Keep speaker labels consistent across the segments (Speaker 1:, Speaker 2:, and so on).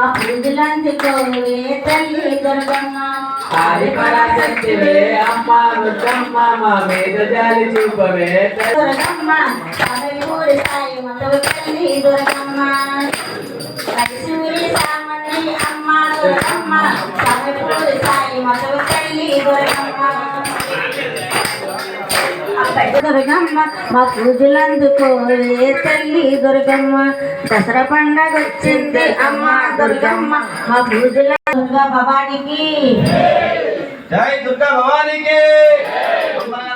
Speaker 1: మా పూజలందుకోవే తల్లి దుర్గమ్మ
Speaker 2: ఆదిపరాశక్తివే అమ్మ దుర్గమ్మ మా మీద జాలి చూపవే
Speaker 1: దుర్గమ్మ సమయపూరి సాయి మతవ తల్లి దుర్గమ్మ కైసూరి సామని అమ్మ దుర్గమ్మ సమయపూరి సాయి మతవ తల్లి దుర్గమ్మ దుర్గమ్మ మా పూజలందుకోవే తల్లి దుర్గమ్మ దసరా పండగ వచ్చింది అమ్మ దుర్గమ్మ మా పూజల దుర్గా భవానికి
Speaker 2: జై దుర్గా భవానికి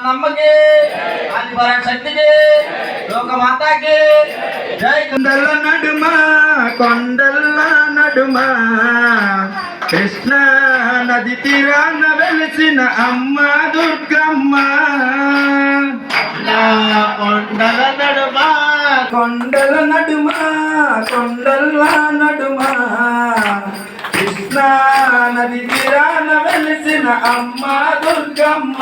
Speaker 2: నమ్మకి ఆదిపరాశక్తికి లోకమాతకి జై కొండల నడుమ కృష్ణ నది తీరాన వెలిసిన అమ్మ దుర్గమ్మ కొండల నడుమ కృష్ణ నది తీరాన వెలిసిన అమ్మ దుర్గమ్మ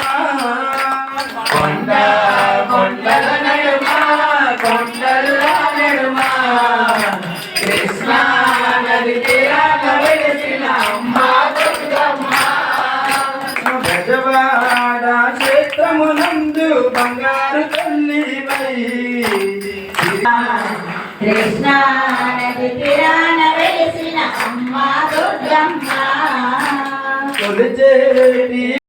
Speaker 2: కొండల నడుమ కృష్ణ నది తీరాన వెలిసిన అమ్మ దుర్గమ్మ గజవాడ క్షేత్రమునందు బంగారు తల్లివై
Speaker 1: కృష్ణ నది తీరాన వెలిసిన అమ్మ దుర్గమ్మ
Speaker 2: కొలిచేటి